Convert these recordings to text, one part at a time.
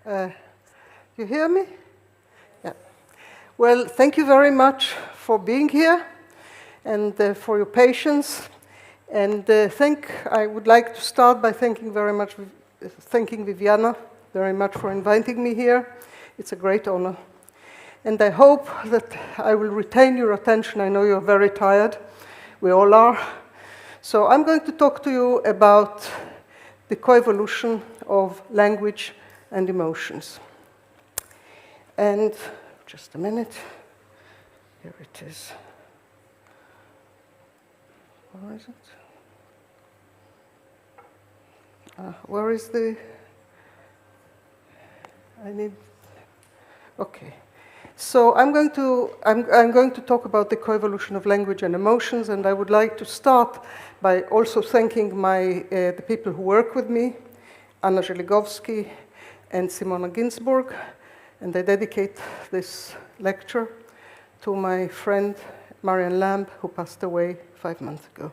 Uh, you hear me? Yeah. Well, thank you very much for being here and for your patience. And I would like to start by thanking Viviana very much for inviting me here. It's a great honor. And I hope that I will retain your attention. I know you're very tired. We all are. So I'm going to talk to you about the coevolution of language and emotions. And just a minute. Here it is. Where is it? Where is the... Okay. So I'm going to talk about the coevolution of language and emotions, and I would like to start by also thanking the people who work with me, Anna Zeligovsky and Simona Ginsburg, and I dedicate this lecture to my friend Marian Lamb, who passed away 5 months ago.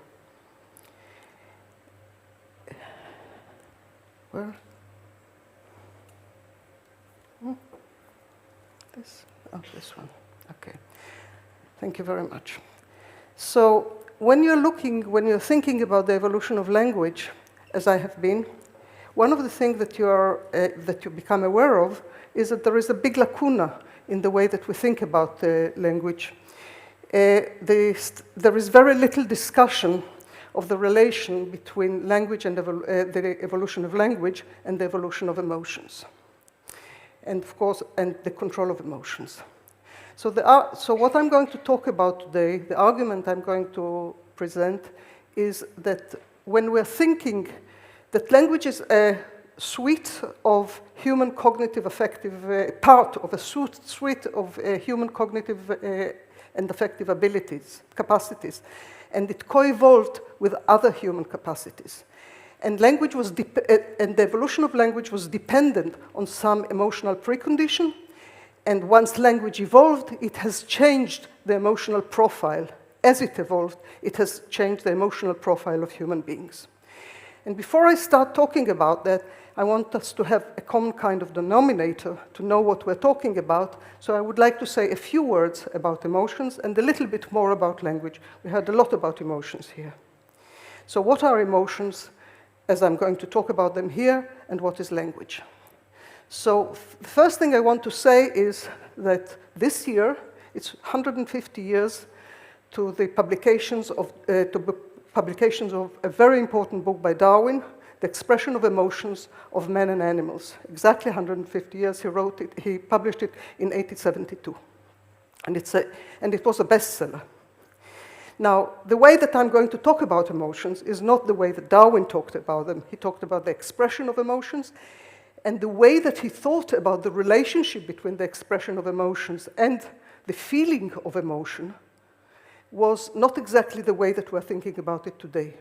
Where? This? Oh, this one. Okay. Thank you very much. So when you're thinking about the evolution of language, as I have been, one of the things that you become aware of is that there is a big lacuna in the way that we think about language. There is very little discussion of the relation between language and the evolution of language and the evolution of emotions. And of course, and the control of emotions. So what I'm going to talk about today, the argument I'm going to present, is that when we're thinking that language is a suite of human cognitive affective, part of a suite of human cognitive and affective abilities, capacities, and it co-evolved with other human capacities. And and the evolution of language was dependent on some emotional precondition. And once language evolved, it has changed the emotional profile. As it evolved, it has changed the emotional profile of human beings. And before I start talking about that, I want us to have a common kind of denominator to know what we're talking about. So I would like to say a few words about emotions and a little bit more about language. We heard a lot about emotions here. So what are emotions, as I'm going to talk about them here, and what is language? So the first thing I want to say is that this year, it's 150 years to the publications of a very important book by Darwin, The Expression of Emotions of Men and Animals. Exactly 150 years. He published it in 1872. And it was a bestseller. Now, the way that I'm going to talk about emotions is not the way that Darwin talked about them. He talked about the expression of emotions, and the way that he thought about the relationship between the expression of emotions and the feeling of emotion was not exactly the way that we're thinking about it today.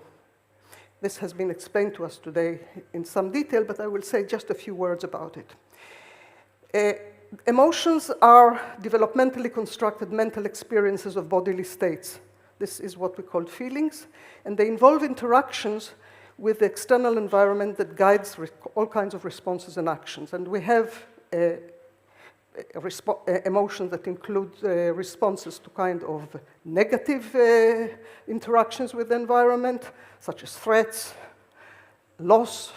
This has been explained to us today in some detail, but I will say just a few words about it. Emotions are developmentally constructed mental experiences of bodily states. This is what we call feelings, and they involve interactions with the external environment that guides all kinds of responses and actions. And we have emotions that include responses to kind of negative interactions with the environment, such as threats, loss,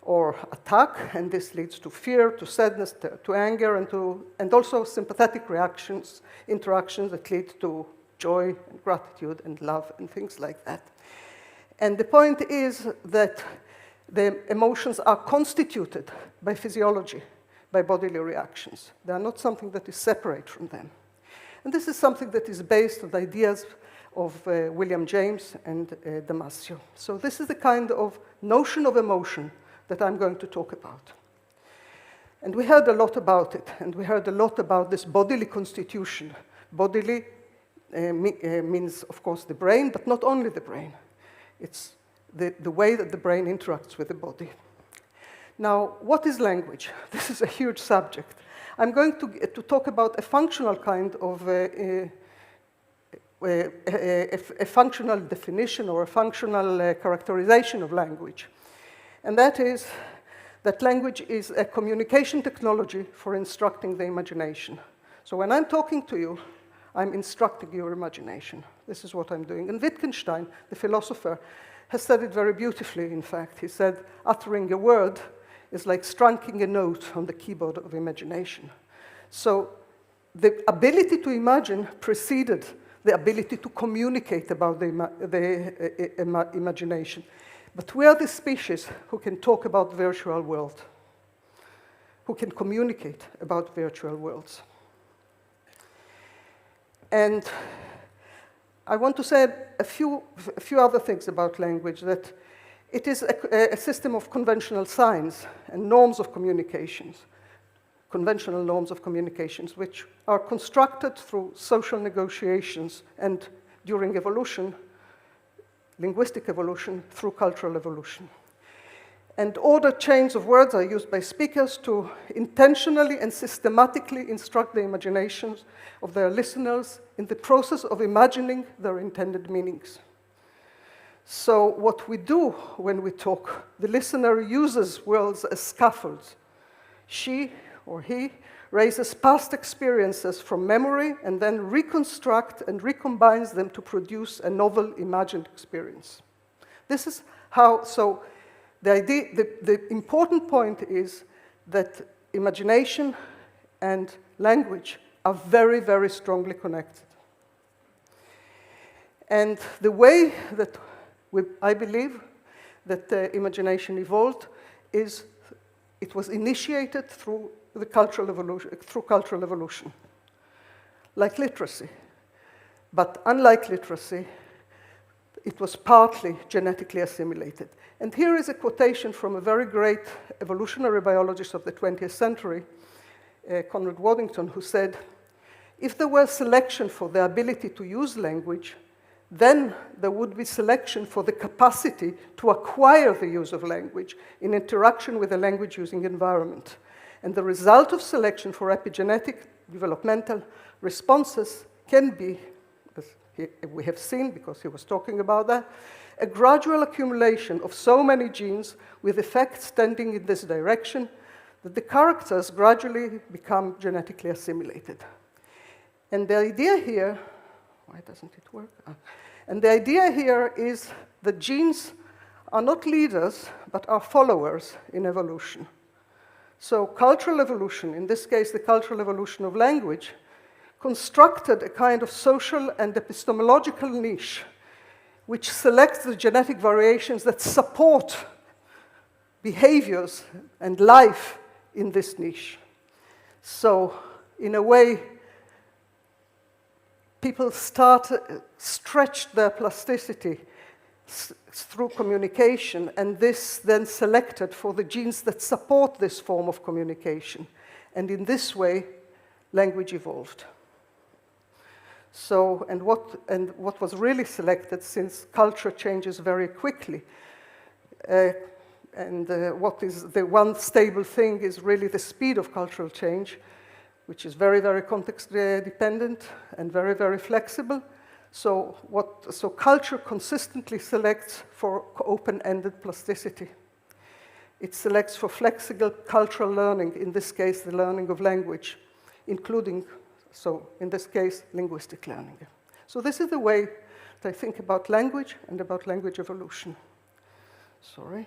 or attack, and this leads to fear, to sadness, to anger, and also sympathetic interactions that lead to joy and gratitude and love and things like that. And the point is that the emotions are constituted by physiology, by bodily reactions. They are not something that is separate from them. And this is something that is based on the ideas of William James and Damasio. So this is the kind of notion of emotion that I'm going to talk about. And we heard a lot about it, and we heard a lot about this bodily constitution. Bodily means, of course, the brain, but not only the brain. It's the way that the brain interacts with the body. Now, what is language? This is a huge subject. I'm going to talk about a functional kind of a functional definition or a functional characterization of language. And that is that language is a communication technology for instructing the imagination. So when I'm talking to you, I'm instructing your imagination. This is what I'm doing. And Wittgenstein, the philosopher, has said it very beautifully, in fact. He said, uttering a word is like striking a note on the keyboard of imagination. So the ability to imagine preceded the ability to communicate about the imagination. But we are the species who can talk about the virtual world, who can communicate about virtual worlds. And I want to say a few other things about language, that it is a system of conventional signs and norms of communications, conventional norms of communications, which are constructed through social negotiations and during evolution, linguistic evolution, through cultural evolution. And ordered chains of words are used by speakers to intentionally and systematically instruct the imaginations of their listeners in the process of imagining their intended meanings. So what we do when we talk, the listener uses words as scaffolds. She or he raises past experiences from memory and then reconstruct and recombines them to produce a novel imagined experience. This is how, so the important point is that imagination and language are very, very strongly connected. And the way that I believe that imagination evolved is it was initiated through the cultural evolution, like literacy. But unlike literacy, it was partly genetically assimilated. And here is a quotation from a very great evolutionary biologist of the 20th century, Conrad Waddington, who said, if there were selection for the ability to use language, then there would be selection for the capacity to acquire the use of language in interaction with the language-using environment. And the result of selection for epigenetic developmental responses can be, as we have seen, because he was talking about that, a gradual accumulation of so many genes with effects tending in this direction that the characters gradually become genetically assimilated. And the idea here, why doesn't it work? And the idea here is that genes are not leaders, but are followers in evolution. So cultural evolution, in this case the cultural evolution of language, constructed a kind of social and epistemological niche which selects the genetic variations that support behaviors and life in this niche. So in a way, people stretched their plasticity through communication, and this then selected for the genes that support this form of communication. And in this way, language evolved. So, and what was really selected, since culture changes very quickly, what is the one stable thing is really the speed of cultural change, which is very, very context dependent and very, very flexible. So culture consistently selects for open-ended plasticity. It selects for flexible cultural learning, in this case, the learning of language, including, so in this case, linguistic learning. So this is the way that I think about language and about language evolution. Sorry.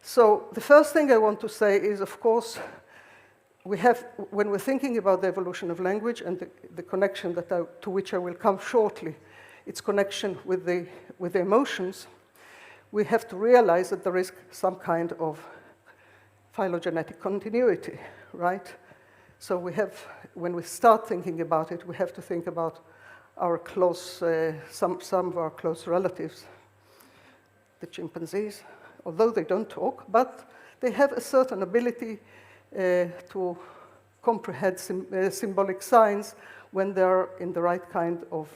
So the first thing I want to say is, of course, when we're thinking about the evolution of language and the connection to which I will come shortly, its connection with the emotions, we have to realize that there is some kind of phylogenetic continuity, right? So when we start thinking about it, we have to think about our close, some of our close relatives, the chimpanzees, although they don't talk, but they have a certain ability to comprehend symbolic signs when they're in the right kind of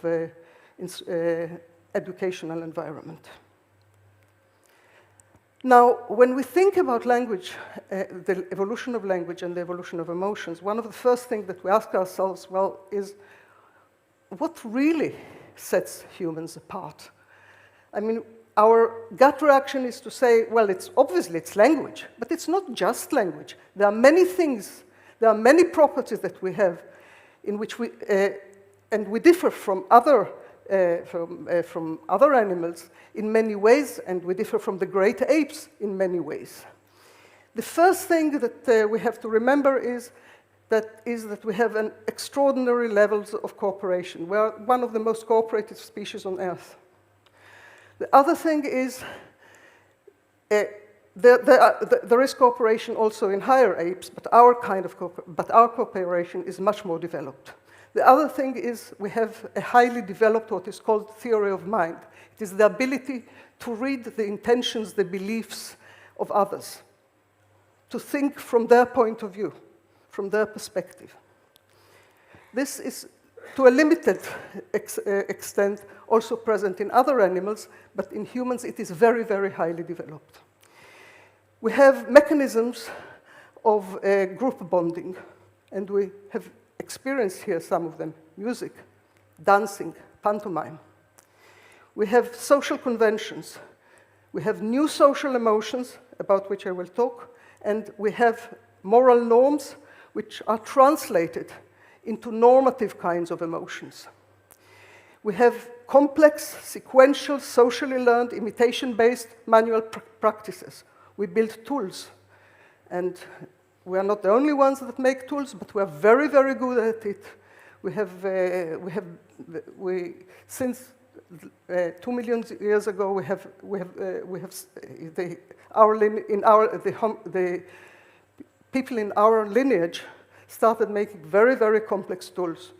educational environment. Now, when we think about language, the evolution of language and the evolution of emotions, one of the first things that we ask ourselves, well, is what really sets humans apart? I mean, our gut reaction is to say, well, obviously it's language, but it's not just language. There are many things, there are many properties that we have in which and we differ from other animals in many ways, and we differ from the great apes in many ways. The first thing that we have to remember is that we have an extraordinary levels of cooperation. We are one of the most cooperative species on Earth. The other thing is there is cooperation also in higher apes, but our cooperation is much more developed. The other thing is we have a highly developed what is called theory of mind. It is the ability to read the intentions, the beliefs of others, to think from their point of view, from their perspective. This is, to a limited extent, also present in other animals, but in humans it is very, very highly developed. We have mechanisms of group bonding, and we have experienced here some of them: music, dancing, pantomime. We have social conventions. We have new social emotions, about which I will talk, and we have moral norms which are translated into normative kinds of emotions. We have complex, sequential, socially learned, imitation-based manual practices. We build tools, and we are not the only ones that make tools, but we are very, very good at it. Since 2 million years ago, the people in our lineage started making very, very complex tools,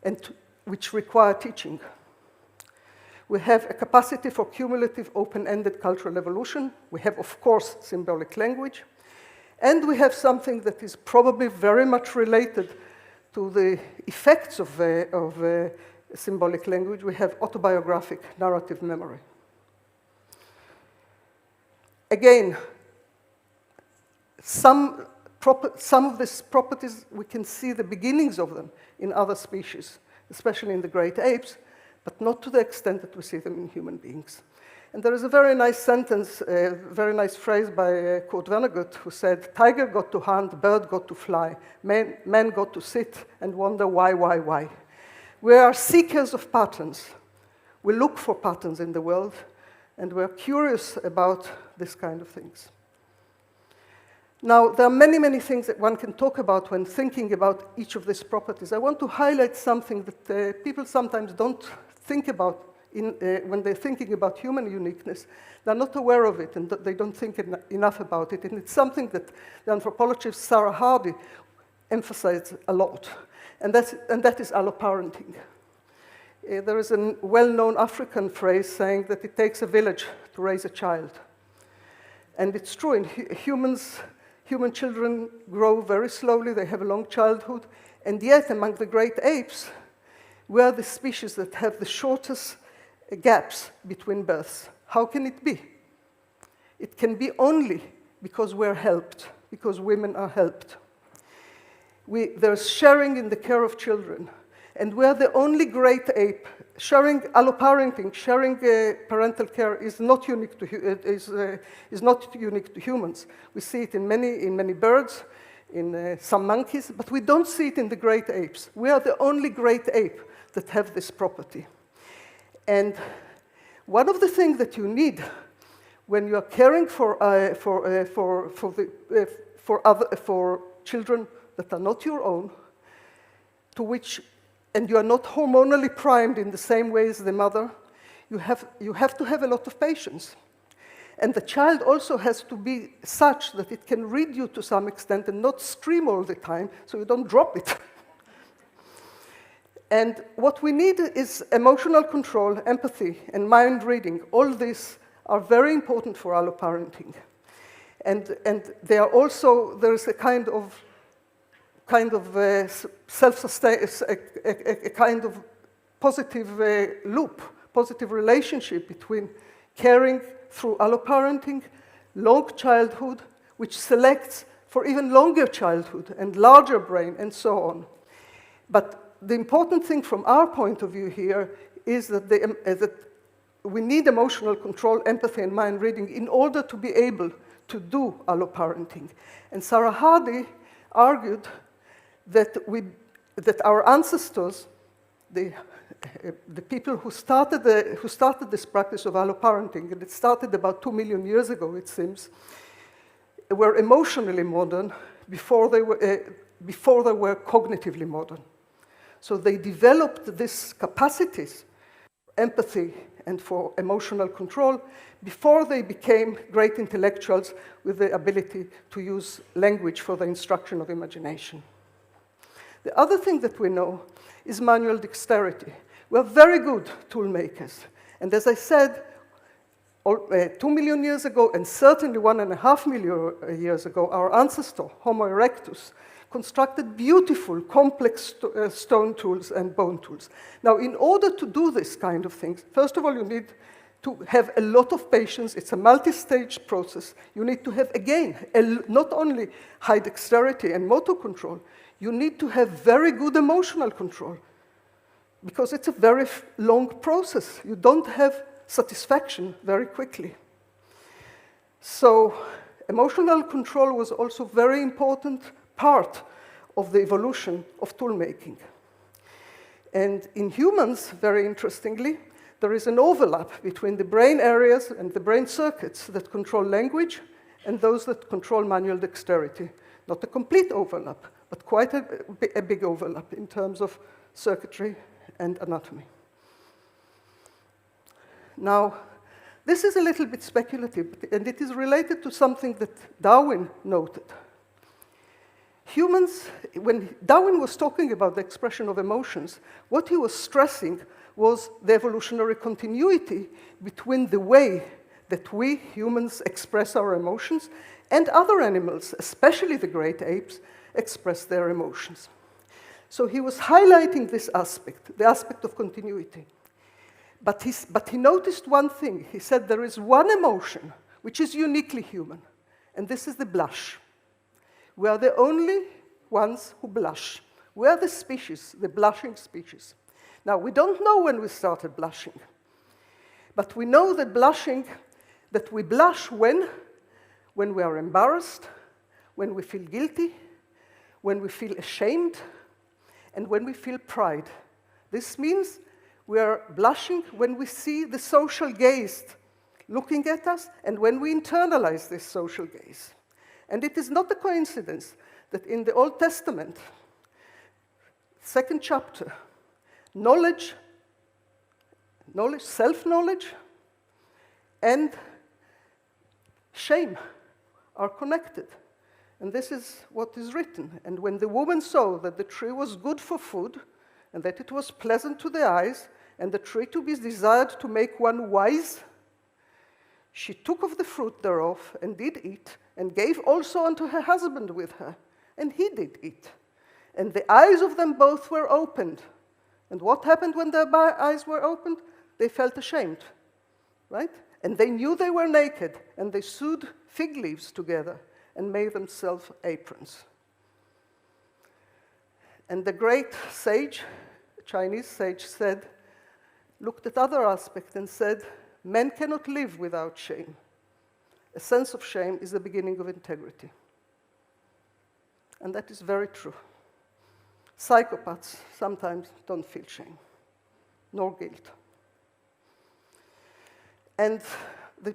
and which require teaching. We have a capacity for cumulative, open-ended cultural evolution. We have, of course, symbolic language. And we have something that is probably very much related to the effects of symbolic language. We have autobiographic narrative memory. Again, some of these properties, we can see the beginnings of them in other species, especially in the great apes, but not to the extent that we see them in human beings. And there is a very nice sentence, a very nice phrase by Kurt Vonnegut, who said, "Tiger got to hunt, bird got to fly, man got to sit and wonder why. We are seekers of patterns. We look for patterns in the world, and we're curious about this kind of things." Now, there are many, many things that one can talk about when thinking about each of these properties. I want to highlight something that people sometimes don't think about when they're thinking about human uniqueness. They're not aware of it, and they don't think enough about it. And it's something that the anthropologist Sarah Hardy emphasized a lot, and that is alloparenting. There is a well-known African phrase saying that it takes a village to raise a child. And it's true, in human children grow very slowly, they have a long childhood, and yet among the great apes, we are the species that have the shortest gaps between births. How can it be? It can be only because we're helped, because women are helped. There's sharing in the care of children, and we're the only great ape. Sharing alloparenting, sharing parental care is not unique to humans. We see it in many birds, in some monkeys, but we don't see it in the great apes. We are the only great ape that have this property. And one of the things that you need when you are caring for children that are not your own, and you are not hormonally primed in the same way as the mother, you have to have a lot of patience. And the child also has to be such that it can read you to some extent and not scream all the time, so you don't drop it. And what we need is emotional control, empathy, and mind reading. All these are very important for alloparenting. And they are also, there is a kind of self-sustain, a kind of positive loop, positive relationship between caring through alloparenting, long childhood, which selects for even longer childhood and larger brain and so on. But the important thing from our point of view here is that we need emotional control, empathy, and mind reading in order to be able to do alloparenting. And Sarah Hardy argued that our ancestors, the people who started this practice of alloparenting, and it started about 2 million years ago, it seems, were emotionally modern before they were cognitively modern. So they developed these capacities, empathy and for emotional control, before they became great intellectuals with the ability to use language for the instruction of imagination. The other thing that we know is manual dexterity. We're very good tool makers. And as I said, 2 million years ago, and certainly 1.5 million years ago, our ancestor, Homo erectus, constructed beautiful, complex stone tools and bone tools. Now, in order to do this kind of things, first of all, you need to have a lot of patience. It's a multi-stage process. You need to have, again, not only high dexterity and motor control, you need to have very good emotional control, because it's a very long process. You don't have satisfaction very quickly. So emotional control was also a very important part of the evolution of tool making. And in humans, very interestingly, there is an overlap between the brain areas and the brain circuits that control language and those that control manual dexterity. Not a complete overlap, but quite a big overlap in terms of circuitry and anatomy. Now, this is a little bit speculative, and it is related to something that Darwin noted. Humans, when Darwin was talking about the expression of emotions, what he was stressing was the evolutionary continuity between the way that we humans express our emotions and other animals, especially the great apes, express their emotions. So he was highlighting this aspect, the aspect of continuity. But he noticed one thing. He said there is one emotion which is uniquely human, and this is the blush. We are the only ones who blush. We are the species, the blushing species. Now, we don't know when we started blushing, but we know that we blush when we are embarrassed, when we feel guilty, when we feel ashamed, and when we feel pride. This means we are blushing when we see the social gaze looking at us and when we internalize this social gaze. And it is not a coincidence that in the Old Testament, 2nd chapter, knowledge, self-knowledge, and shame are connected. And this is what is written. And when the woman saw that the tree was good for food, and that it was pleasant to the eyes, and the tree to be desired to make one wise, she took of the fruit thereof, and did eat, and gave also unto her husband with her, and he did eat. And the eyes of them both were opened. And what happened when their eyes were opened? They felt ashamed, right? And they knew they were naked, and they sewed fig leaves together and made themselves aprons. And the great sage, Chinese sage, looked at other aspects and said, men cannot live without shame. A sense of shame is the beginning of integrity. And that is very true. Psychopaths sometimes don't feel shame, nor guilt. And the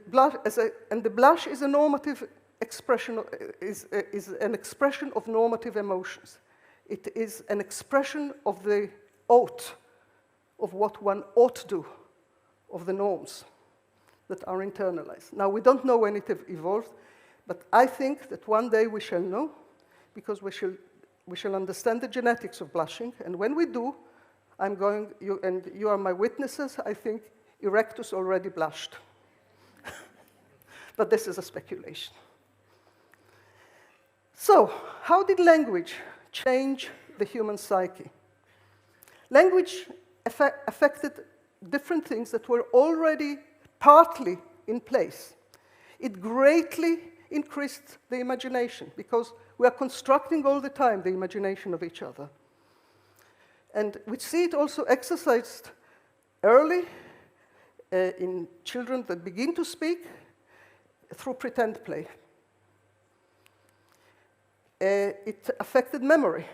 blush is a normative expression, is an expression of normative emotions. It is an expression of the ought, of what one ought to do, of the norms that are internalized. Now, we don't know when it evolved, but I think that one day we shall know, because we shall understand the genetics of blushing, and when we do, you are my witnesses, I think Erectus already blushed. But this is a speculation. So, how did language change the human psyche? Language affected different things that were already partly in place. It greatly increased the imagination, because we are constructing all the time the imagination of each other. And we see it also exercised early in children that begin to speak through pretend play. It affected memory.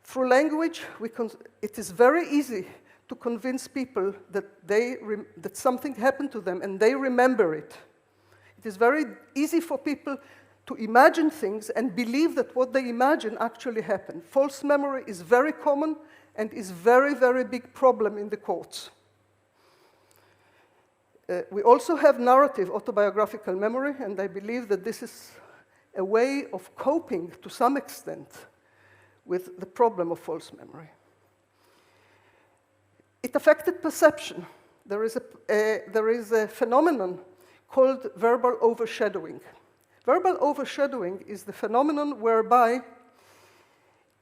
Through language, it is very easy to convince people that, that something happened to them and they remember it. It is very easy for people to imagine things and believe that what they imagine actually happened. False memory is very common and is very, very big problem in the courts. We also have narrative autobiographical memory, and I believe that this is a way of coping to some extent with the problem of false memory. It affected perception. There is a phenomenon called verbal overshadowing. Verbal overshadowing is the phenomenon whereby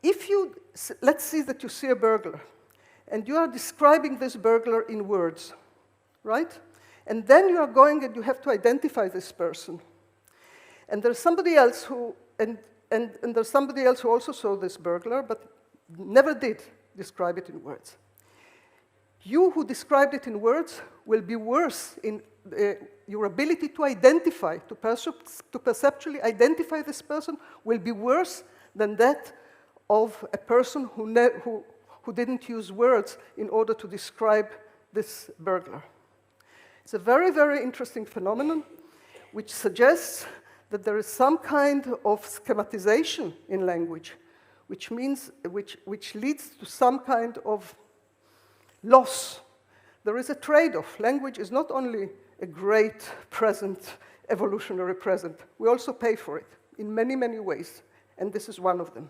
if you, let's say that you see a burglar, and you are describing this burglar in words, right? And then you are going and you have to identify this person. And there's somebody else who, and there's somebody else who also saw this burglar, but never did describe it in words. You who described it in words will be worse in your ability to identify, to perceptually identify this person will be worse than that of a person who didn't use words in order to describe this burglar. It's a very, very interesting phenomenon which suggests that there is some kind of schematization in language, which leads to some kind of loss. There is a trade-off. Language is not only a great present, evolutionary present. We also pay for it in many, many ways, and this is one of them.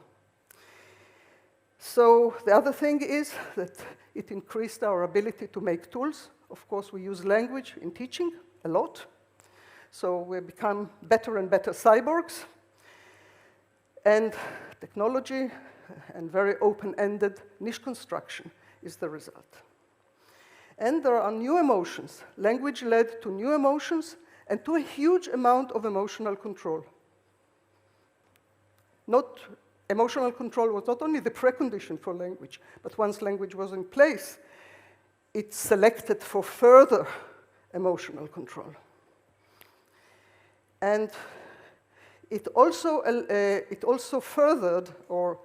So the other thing is that it increased our ability to make tools. Of course, we use language in teaching a lot. So we become better and better cyborgs. And technology and very open-ended niche construction is the result. And there are new emotions. Language led to new emotions and to a huge amount of emotional control. Emotional control was not only the precondition for language, but once language was in place, it selected for further emotional control. And it also furthered or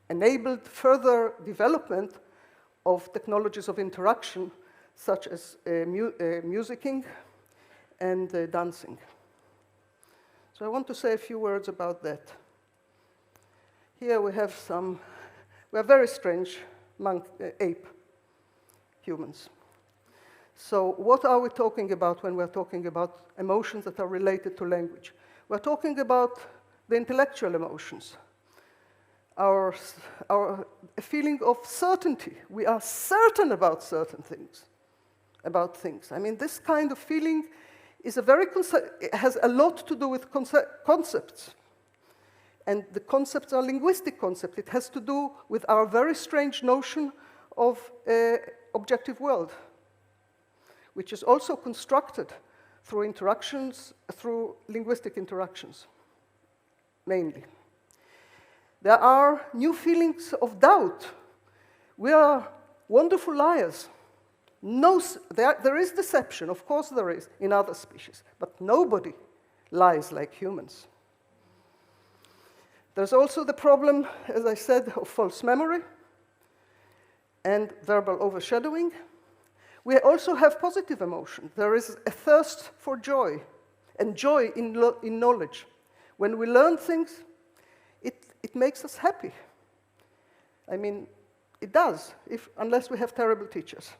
enabled further development of technologies of interaction, such as musicking and dancing. So I want to say a few words about that. Here we have we are very strange ape humans. So what are we talking about when we're talking about emotions that are related to language? We're talking about the intellectual emotions, a feeling of certainty. We are certain about certain things, about things. I mean, this kind of feeling is it has a lot to do with concepts. And the concepts are linguistic concepts. It has to do with our very strange notion of objective world, which is also constructed through interactions, through linguistic interactions, mainly. There are new feelings of doubt. We are wonderful liars. There is deception, of course there is, in other species, but nobody lies like humans. There's also the problem, as I said, of false memory and verbal overshadowing. We also have positive emotion. There is a thirst for joy, and joy in knowledge. When we learn things, it makes us happy. I mean, it does, unless we have terrible teachers.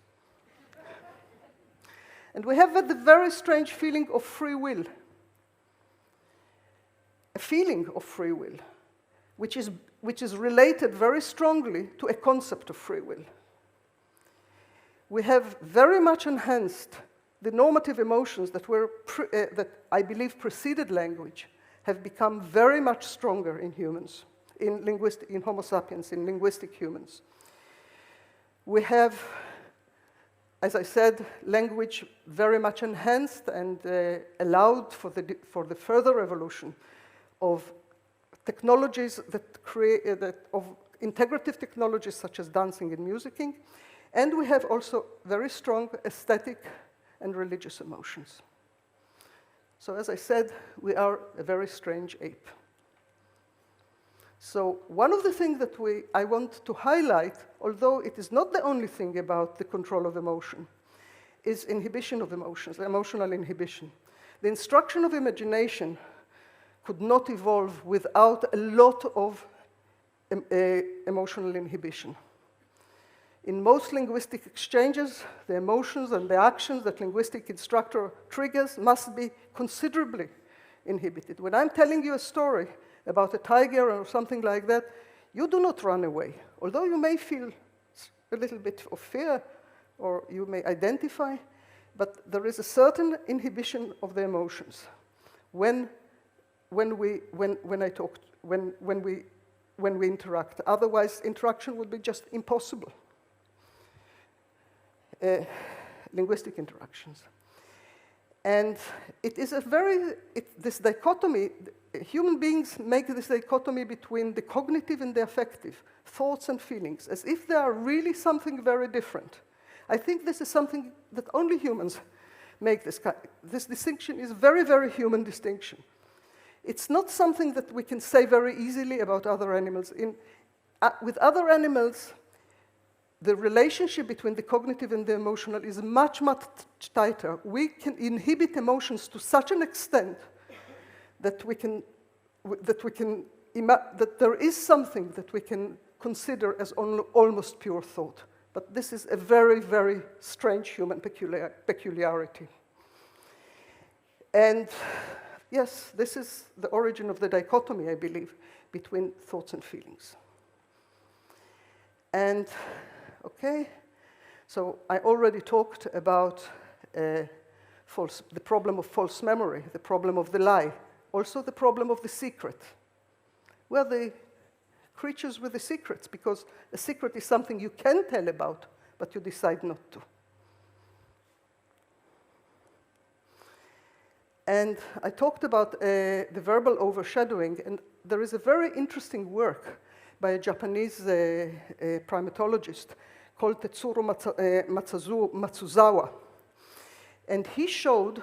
And we have the very strange feeling of free will. A feeling of free will, which is related very strongly to a concept of free will. We have very much enhanced the normative emotions that I believe preceded language, have become very much stronger in humans, in Homo sapiens, in linguistic humans. We have, as I said, language very much enhanced and allowed for the further evolution of technologies of integrative technologies such as dancing and musicking, And we have also very strong aesthetic and religious emotions. So as I said, we are a very strange ape. So one of the things that I want to highlight, although it is not the only thing about the control of emotion, is inhibition of emotions, emotional inhibition. The instruction of imagination could not evolve without a lot of emotional inhibition. In most linguistic exchanges, the emotions and the actions that linguistic instructor triggers must be considerably inhibited. When I'm telling you a story about a tiger or something like that, you do not run away. Although you may feel a little bit of fear, or you may identify, but there is a certain inhibition of the emotions when we interact. Otherwise, interaction would be just impossible. Linguistic interactions. And it is this dichotomy, human beings make this dichotomy between the cognitive and the affective, thoughts and feelings, as if they are really something very different. I think this is something that only humans make this kind. This distinction is very, very human distinction. It's not something that we can say very easily about other animals. With other animals, the relationship between the cognitive and the emotional is much, much tighter. We can inhibit emotions to such an extent that that there is something that we can consider as almost pure thought. But this is a very, very strange human peculiarity. And yes, this is the origin of the dichotomy, I believe, between thoughts and feelings. And okay, so I already talked about the problem of false memory, the problem of the lie, also the problem of the secret. We're the creatures with the secrets, because a secret is something you can tell about, but you decide not to. And I talked about the verbal overshadowing, and there is a very interesting work by a Japanese primatologist called Tetsuro Matsuzawa. And he showed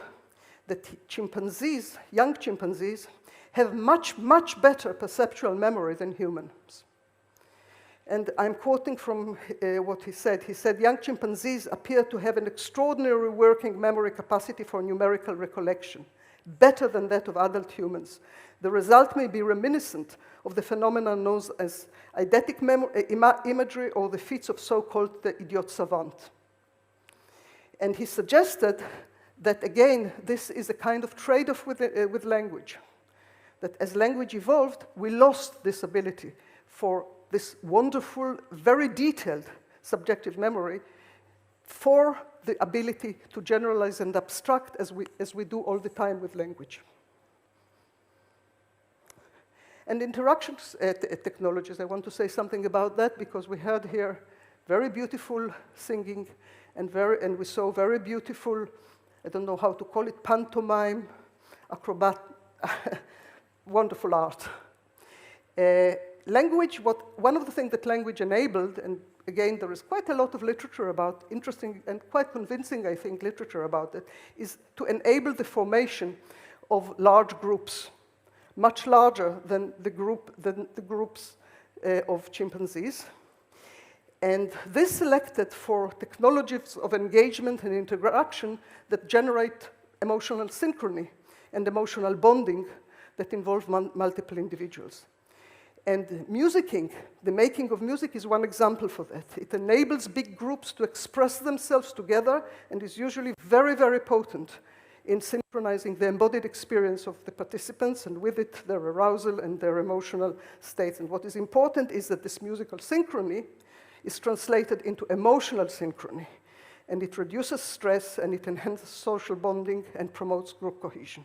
that chimpanzees, young chimpanzees, have much, much better perceptual memory than humans. And I'm quoting from what he said. He said, young chimpanzees appear to have an extraordinary working memory capacity for numerical recollection, better than that of adult humans. The result may be reminiscent of the phenomenon known as eidetic imagery, or the feats of so-called the idiot savant. And he suggested that, again, this is a kind of trade-off with language, that as language evolved, we lost this ability for this wonderful, very detailed subjective memory for the ability to generalize and abstract as we do all the time with language. And interaction technologies, I want to say something about that, because we heard here very beautiful singing and we saw very beautiful, I don't know how to call it, pantomime, acrobat, wonderful art. Language, one of the things that language enabled, and again, there is quite a lot of literature about, interesting and quite convincing, I think, literature about it, is to enable the formation of large groups, much larger than the groups of chimpanzees. And this selected for technologies of engagement and interaction that generate emotional synchrony and emotional bonding that involve multiple individuals. And musicking, the making of music, is one example for that. It enables big groups to express themselves together and is usually very, very potent in synchronizing the embodied experience of the participants, and with it, their arousal and their emotional states. And what is important is that this musical synchrony is translated into emotional synchrony, and it reduces stress, and it enhances social bonding and promotes group cohesion.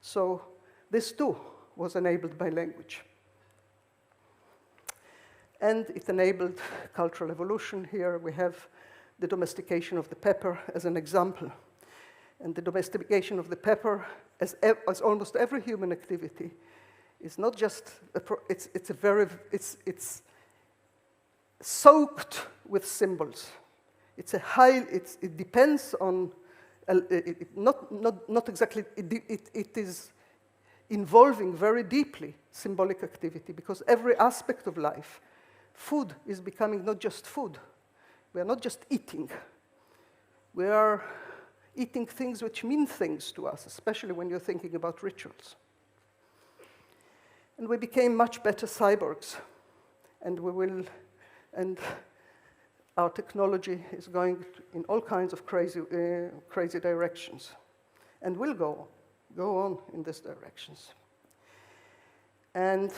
So this too was enabled by language. And it enabled cultural evolution. Here we have the domestication of the pepper as an example. And the domestication of the pepper, as almost every human activity, is not just it's soaked with symbols. It depends on, not exactly, it is involving very deeply symbolic activity, because every aspect of life, food is becoming not just food. We are not just eating. We are eating things which mean things to us, especially when you're thinking about rituals. And we became much better cyborgs, and our technology is going in all kinds of crazy directions, and will go on in these directions. And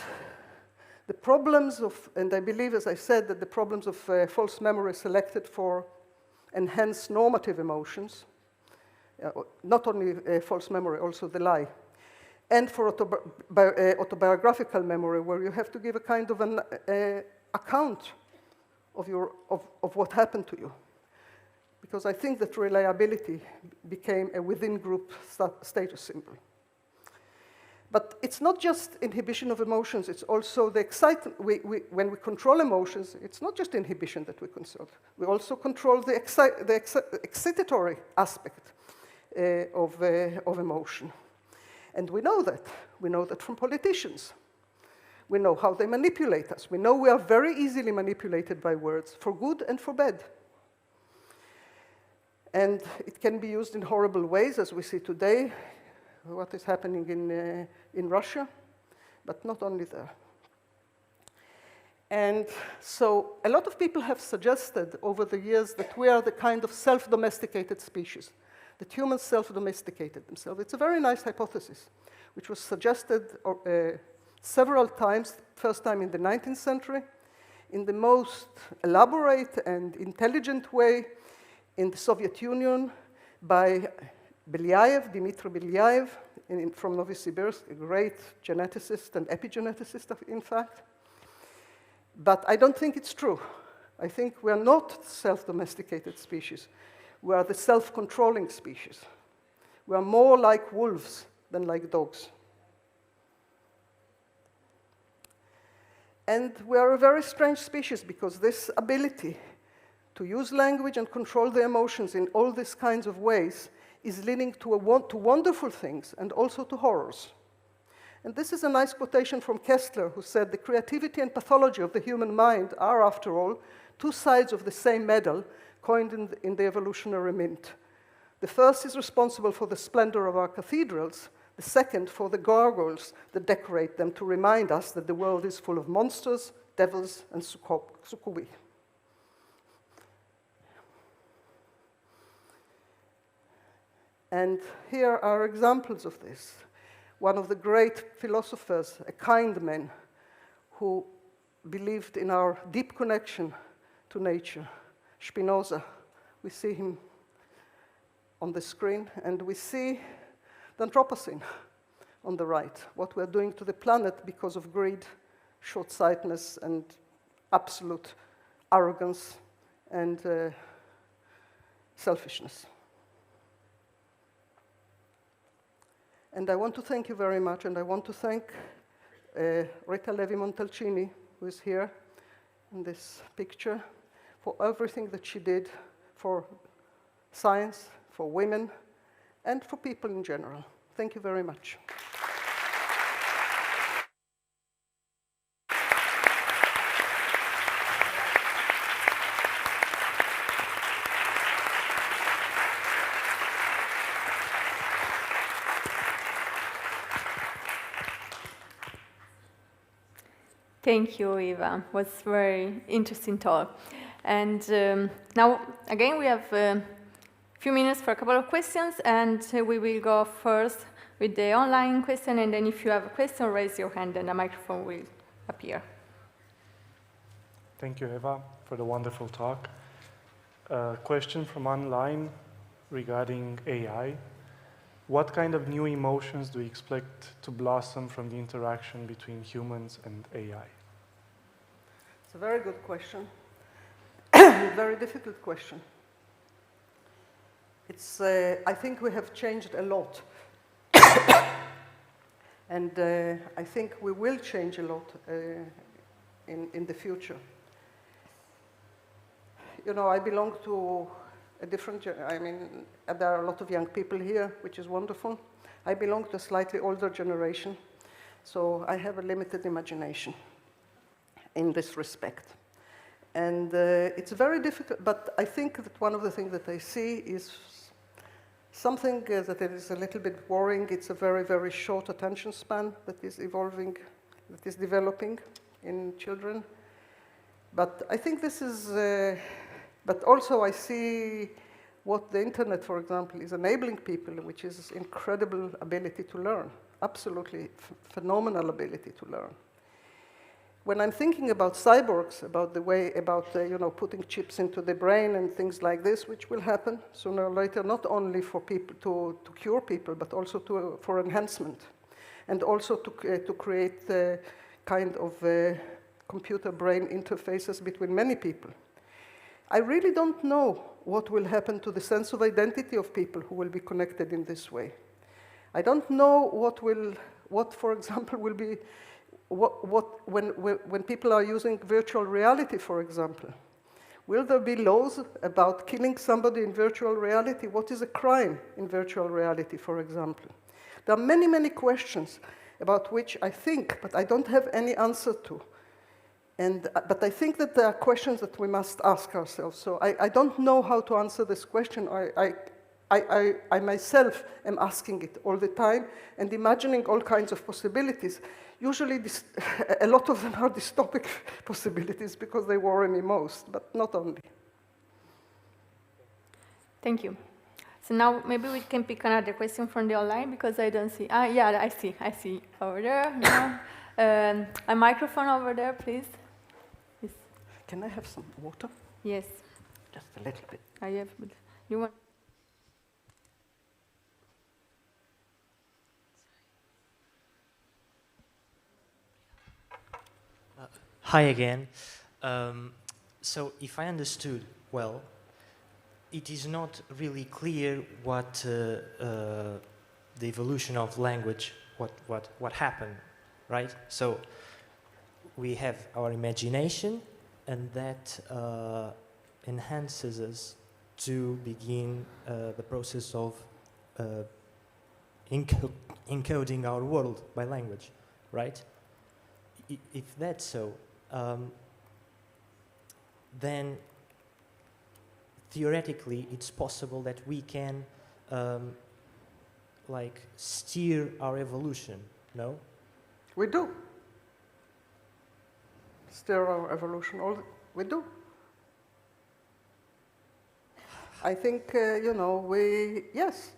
the problems of, and I believe, as I said, that the problems of false memory selected for enhanced normative emotions, not only false memory, also the lie, and for autobiographical memory, where you have to give a kind of an account of what happened to you. Because I think that reliability became a within-group status symbol. But it's not just inhibition of emotions, it's also the excitement. When we control emotions, it's not just inhibition that we control. We also control the excitatory aspect of emotion. And we know that. We know that from politicians. We know how they manipulate us. We know we are very easily manipulated by words, for good and for bad. And it can be used in horrible ways, as we see today, what is happening in Russia, but not only there. And so a lot of people have suggested over the years that we are the kind of self-domesticated species, that humans self-domesticated themselves. It's a very nice hypothesis, which was suggested several times, first time in the 19th century, in the most elaborate and intelligent way in the Soviet Union by Belyaev, Dmitry Belyaev, from Novosibirsk, a great geneticist and epigeneticist, in fact. But I don't think it's true. I think we are not self-domesticated species. We are the self-controlling species. We are more like wolves than like dogs. And we are a very strange species, because this ability to use language and control the emotions in all these kinds of ways is leading to wonderful things and also to horrors. And this is a nice quotation from Kessler, who said, "The creativity and pathology of the human mind are, after all, two sides of the same medal coined in the evolutionary mint. The first is responsible for the splendor of our cathedrals, the second for the gargoyles that decorate them to remind us that the world is full of monsters, devils, and succubi." And here are examples of this. One of the great philosophers, a kind man, who believed in our deep connection to nature, Spinoza. We see him on the screen, and we see the Anthropocene on the right, what we're doing to the planet because of greed, short-sightedness, and absolute arrogance and selfishness. And I want to thank you very much, and I want to thank Rita Levi-Montalcini, who is here in this picture, for everything that she did for science, for women, and for people in general. Thank you very much. Thank you, Eva. It was a very interesting talk. And now, again, we have a few minutes for a couple of questions, and we will go first with the online question, and then if you have a question, raise your hand and a microphone will appear. Thank you, Eva, for the wonderful talk. A question from online regarding AI. What kind of new emotions do we expect to blossom from the interaction between humans and AI? It's a very good question. A very difficult question. It's, I think we have changed a lot. And I think we will change a lot in the future. you know, I belong to a different, I mean, there are a lot of young people here, which is wonderful. I belong to a slightly older generation, so I have a limited imagination in this respect. And it's very difficult, but I think that one of the things that I see is something that is a little bit worrying. It's a very, very short attention span that is evolving, that is developing in children. But I think this is, but also I see what the internet, for example, is enabling people, which is incredible ability to learn, absolutely phenomenal ability to learn. When I'm thinking about cyborgs, about the way, about you know, putting chips into the brain and things like this, which will happen sooner or later, not only for people to cure people, but also for enhancement, and also to create kind of computer-brain interfaces between many people. I really don't know what will happen to the sense of identity of people who will be connected in this way. I don't know what for example, will be, when people are using virtual reality, for example. Will there be laws about killing somebody in virtual reality? What is a crime in virtual reality, for example? There are many, many questions about which I think, but I don't have any answer to. But I think that there are questions that we must ask ourselves. So I don't know how to answer this question. I myself am asking it all the time and imagining all kinds of possibilities. Usually, a lot of them are dystopic possibilities because they worry me most, but not only. Thank you. So now maybe we can pick another question from the online because I don't see. Yeah, I see over there. Yeah. A microphone over there, please. Yes. Can I have some water? Yes. Just a little bit. I have. You want? Hi again. So if I understood well, it is not really clear what the evolution of language, what happened, right? So we have our imagination, and that enhances us to begin the process of encoding our world by language, right? If that's so, then theoretically it's possible that we can like steer our evolution, no? We do. Steer our evolution, we do. I think, you know, yes.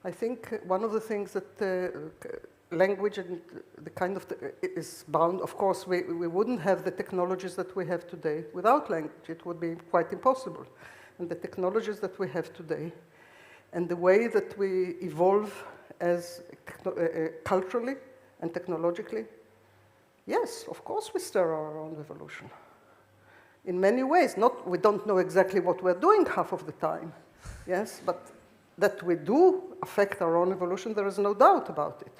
I think one of the things that language and the kind of is bound, of course, we wouldn't have the technologies that we have today without language. It would be quite impossible. And the technologies that we have today and the way that we evolve as culturally and technologically, yes, of course we steer our own evolution. In many ways, we don't know exactly what we're doing half of the time, yes, but that we do affect our own evolution, there is no doubt about it.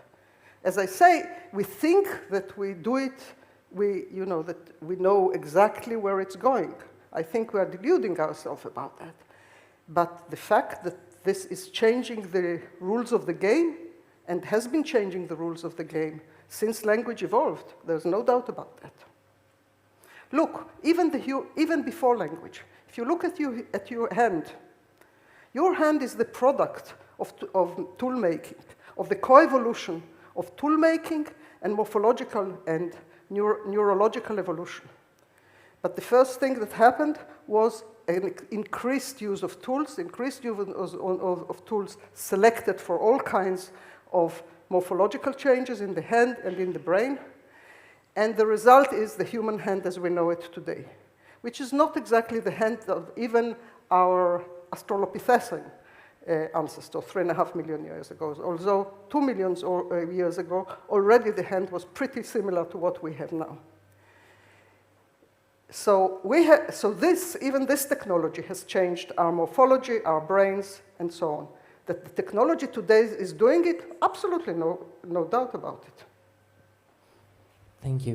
As I say, we think that we do it, that we know exactly where it's going. I think we are deluding ourselves about that. But the fact that this is changing the rules of the game and has been changing the rules of the game since language evolved, there's no doubt about that. Look, even before language, if you look at your hand is the product of tool making, of the coevolution of tool making and morphological and neurological evolution. But the first thing that happened was an increased use of tools, increased use of tools selected for all kinds of morphological changes in the hand and in the brain. And the result is the human hand as we know it today, which is not exactly the hand of even our Australopithecine ancestor 3.5 million years ago. Although 2 million years ago, already the hand was pretty similar to what we have now. So even this technology has changed our morphology, our brains, and so on. That the technology today is doing it, absolutely no doubt about it. Thank you.